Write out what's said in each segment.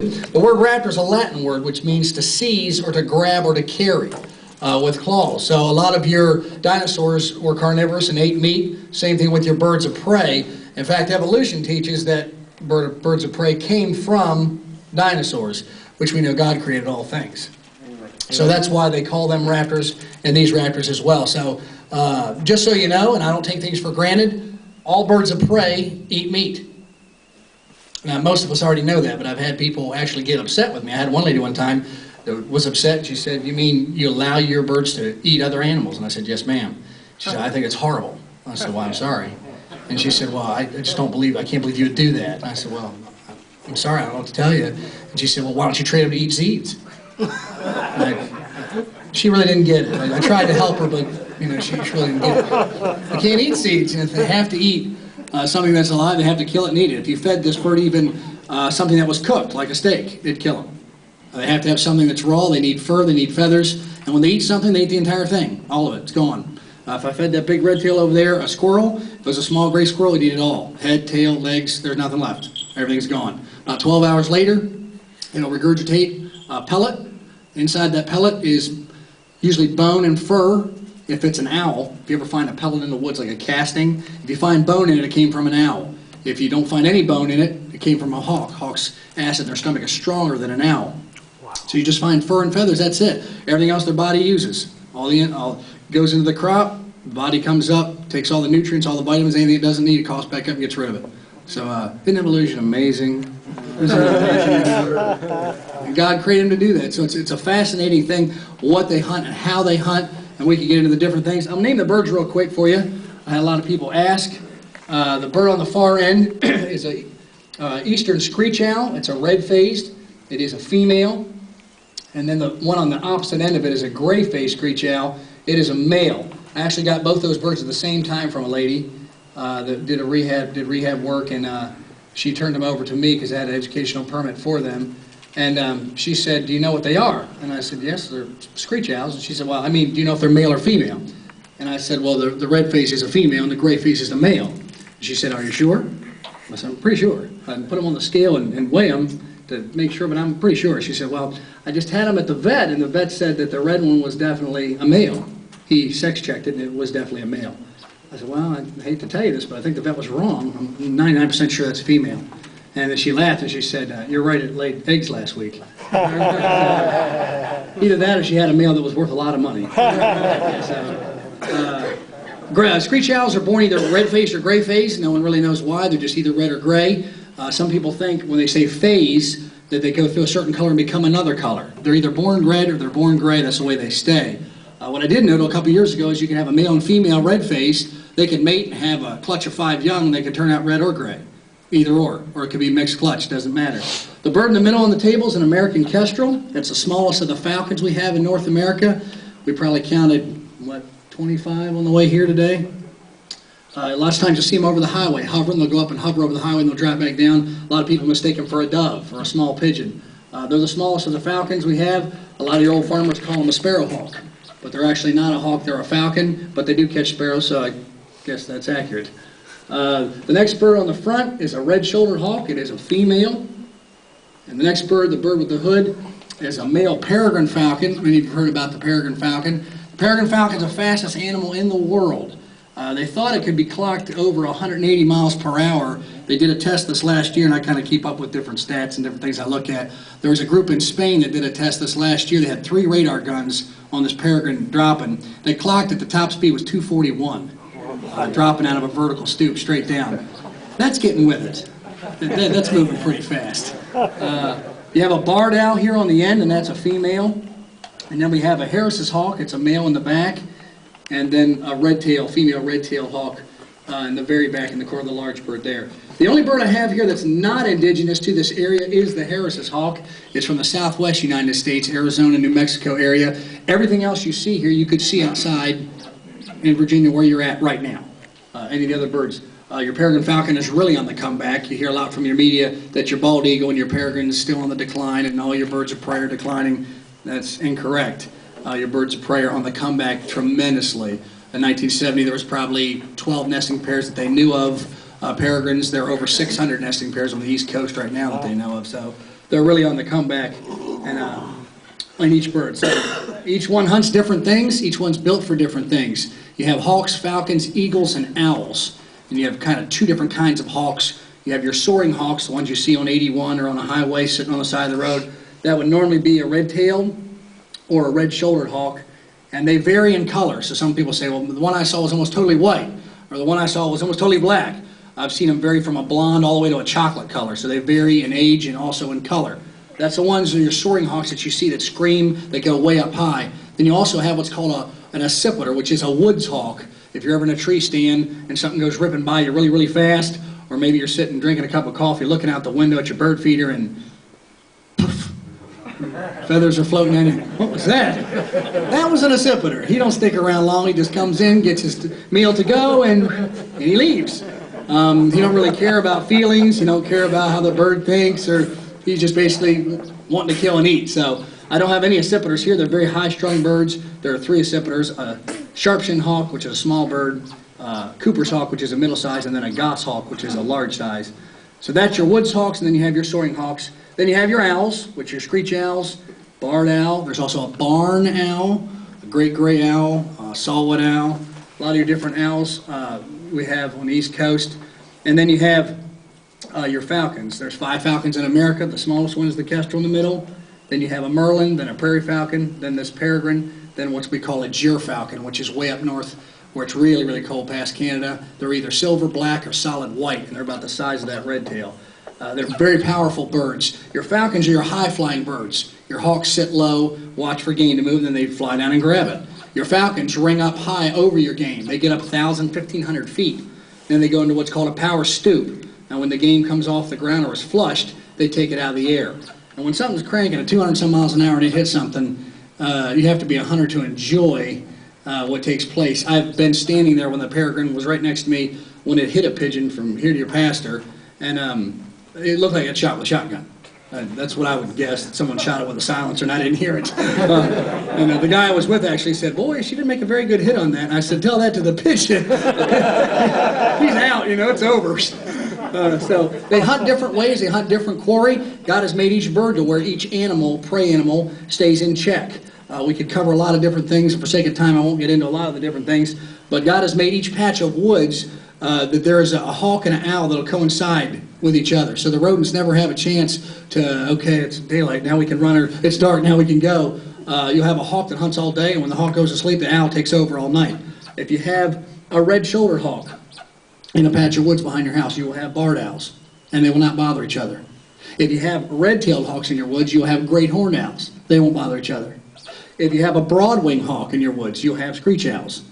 The word raptor is a Latin word which means to seize or to grab or to carry with claws. So a lot of your dinosaurs were carnivorous and ate meat. Same thing with your birds of prey. In fact, evolution teaches that birds of prey came from dinosaurs, which we know God created all things. So that's why they call them raptors and these raptors as well. So just so you know, and I don't take things for granted, all birds of prey eat meat. Now, most of us already know that, but I've had people actually get upset with me. I had one lady one time that was upset. She said, "You mean you allow your birds to eat other animals?" And I said, "Yes, ma'am." She said, "I think it's horrible." I said, "Well, I'm sorry." And she said, "Well, I just can't believe you would do that." And I said, "Well, I'm sorry, I don't know what to tell you." And she said, "Well, why don't you trade them to eat seeds?" She really didn't get it. I tried to help her, but she really didn't get it. You can't eat seeds, and if they have to eat something that's alive, they have to kill it and eat it. If you fed this bird even something that was cooked, like a steak, it'd kill them. They have to have something that's raw. They need fur, they need feathers, and when they eat something, they eat the entire thing, all of it. It's gone. If I fed that big red tail over there a squirrel, if it was a small gray squirrel, it'd eat it all. Head, tail, legs, there's nothing left. Everything's gone. About 12 hours later, it'll regurgitate a pellet. Inside that pellet is usually bone and fur. If it's an owl, if you ever find a pellet in the woods like a casting, if you find bone in it, it came from an owl. If you don't find any bone in it, it came from a hawk. Hawks' acid in their stomach is stronger than an owl. Wow. So you just find fur and feathers, that's it. Everything else their body uses. All goes into the crop, the body comes up, takes all the nutrients, all the vitamins, anything it doesn't need, it coughs back up and gets rid of it. So isn't evolution amazing? God created them to do that. So it's a fascinating thing, what they hunt and how they hunt, and we can get into the different things. I'll name the birds real quick for you. I had a lot of people ask. The bird on the far end is a eastern screech owl. It's a red-faced. It is a female. And then the one on the opposite end of it is a gray-faced screech owl. It is a male. I actually got both those birds at the same time from a lady that did rehab work, and she turned them over to me because I had an educational permit for them. And she said, "Do you know what they are?" And I said, "Yes, they're screech owls." And she said, "Well, I mean, do you know if they're male or female?" And I said, "Well, the red face is a female and the gray face is the male." And she said, "Are you sure?" I said, "I'm pretty sure. I can put them on the scale and weigh them to make sure, but I'm pretty sure." She said, "Well, I just had them at the vet, and the vet said that the red one was definitely a male. He sex checked it, and it was definitely a male." I said, "Well, I hate to tell you this, but I think the vet was wrong. I'm 99% sure that's a female." And then she laughed and she said, "You're right, it laid eggs last week." Either that or she had a male that was worth a lot of money. Screech owls are born either red-faced or gray-faced. No one really knows why. They're just either red or gray. Some people think when they say phase that they go through a certain color and become another color. They're either born red or they're born gray. That's the way they stay. What I did know a couple years ago is you can have a male and female red-faced. They can mate and have a clutch of 5 young, and they can turn out red or gray. Either or it could be mixed clutch, doesn't matter. The bird in the middle on the table is an American kestrel. It's the smallest of the falcons we have in North America. We probably counted, 25 on the way here today? Lots of times you'll see them over the highway hovering. They'll go up and hover over the highway and they'll drop back down. A lot of people mistake them for a dove or a small pigeon. They're the smallest of the falcons we have. A lot of the old farmers call them a sparrowhawk, but they're actually not a hawk, they're a falcon, but they do catch sparrows, so I guess that's accurate. The next bird on the front is a red-shouldered hawk. It is a female. And the next bird, the bird with the hood, is a male peregrine falcon. Many of you have heard about the peregrine falcon. The peregrine falcon is the fastest animal in the world. They thought it could be clocked over 180 miles per hour. They did a test this last year, and I kind of keep up with different stats and different things I look at. There was a group in Spain that did a test this last year. They had 3 radar guns on this peregrine dropping. They clocked at the top speed was 241. Dropping out of a vertical stoop straight down. That's getting with it. That's moving pretty fast. You have a barred owl here on the end, and that's a female. And then we have a Harris's hawk. It's a male in the back. And then a female red-tailed hawk in the very back in the corner of the large bird there. The only bird I have here that's not indigenous to this area is the Harris's hawk. It's from the southwest United States, Arizona, New Mexico area. Everything else you see here, you could see outside in Virginia where you're at right now. Any of the other birds. Your peregrine falcon is really on the comeback. You hear a lot from your media that your bald eagle and your peregrine is still on the decline and all your birds of prey are declining. That's incorrect. Your birds of prey are on the comeback tremendously. In 1970 there was probably 12 nesting pairs that they knew of. Peregrines, there are over 600 nesting pairs on the East Coast right now that they know of. So they're really on the comeback and on each bird. So each one hunts different things. Each one's built for different things. You have hawks, falcons, eagles, and owls. And you have kind of two different kinds of hawks. You have your soaring hawks, the ones you see on 81 or on a highway sitting on the side of the road. That would normally be a red-tailed or a red-shouldered hawk. And they vary in color. So some people say, well, the one I saw was almost totally white, or the one I saw was almost totally black. I've seen them vary from a blonde all the way to a chocolate color. So they vary in age and also in color. That's the ones that are your soaring hawks that you see that scream, that go way up high. Then you also have what's called an accipiter, which is a woods hawk. If you're ever in a tree stand and something goes ripping by you really, really fast, or maybe you're sitting drinking a cup of coffee, looking out the window at your bird feeder, and poof, feathers are floating in. What was that? That was an accipiter. He don't stick around long. He just comes in, gets his meal to go, and he leaves. He don't really care about feelings. He don't care about how the bird thinks, or he's just basically wanting to kill and eat. So I don't have any accipiters here. They're very high-strung birds. There are 3 accipiters: a sharp-shinned hawk, which is a small bird, Cooper's hawk, which is a middle size, and then a Goss hawk, which is a large size. So that's your woods hawks, and then you have your soaring hawks. Then you have your owls, which are screech owls, barred owl. There's also a barn owl, a great gray owl, sawwood owl. A lot of your different owls we have on the East Coast. And then you have your falcons. There's 5 falcons in America. The smallest one is the kestrel in the middle. Then you have a merlin, then a prairie falcon, then this peregrine, then what we call a gyrfalcon, which is way up north where it's really, really cold past Canada. They're either silver black or solid white, and they're about the size of that red tail. They're very powerful birds. Your falcons are your high-flying birds. Your hawks sit low, watch for game to move, and then they fly down and grab it. Your falcons ring up high over your game. They get up 1,000, 1,500 feet. Then they go into what's called a power stoop. Now when the game comes off the ground or is flushed, they take it out of the air. And when something's cranking at 200 some miles an hour and it hits something, you have to be a hunter to enjoy what takes place. I've been standing there when the peregrine was right next to me when it hit a pigeon from here to your pasture, and it looked like it shot with a shotgun. That's what I would guess, that someone shot it with a silencer and I didn't hear it. And the guy I was with actually said, boy, she didn't make a very good hit on that. And I said, tell that to the pigeon. He's out, it's over. So they hunt different ways, they hunt different quarry. God has made each bird to where each animal, prey animal, stays in check. We could cover a lot of different things. For sake of time, I won't get into a lot of the different things. But God has made each patch of woods that there is a hawk and an owl that will coincide with each other. So the rodents never have a chance to, okay, it's daylight, now we can run, or it's dark, now we can go. You'll have a hawk that hunts all day, and when the hawk goes to sleep, the owl takes over all night. If you have a red-shouldered hawk in a patch of woods behind your house, you will have barred owls, and they will not bother each other. If you have red-tailed hawks in your woods, you'll have great horned owls. They won't bother each other. If you have a broad-winged hawk in your woods, you'll have screech owls.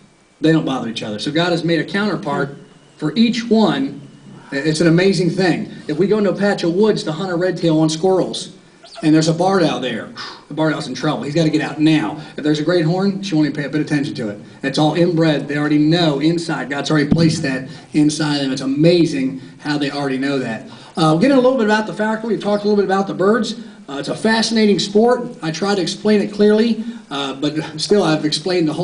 They don't bother each other. So God has made a counterpart for each one. It's an amazing thing. If we go into a patch of woods to hunt a red-tail on squirrels, and there's a barred owl there, the barred owl's in trouble. He's got to get out now. If there's a great horn, she won't even pay a bit of attention to it. It's all inbred. They already know inside. God's already placed that inside them. It's amazing how they already know that. Getting a little bit about the falconry. We've talked a little bit about the birds. It's a fascinating sport. I try to explain it clearly, but still I've explained the whole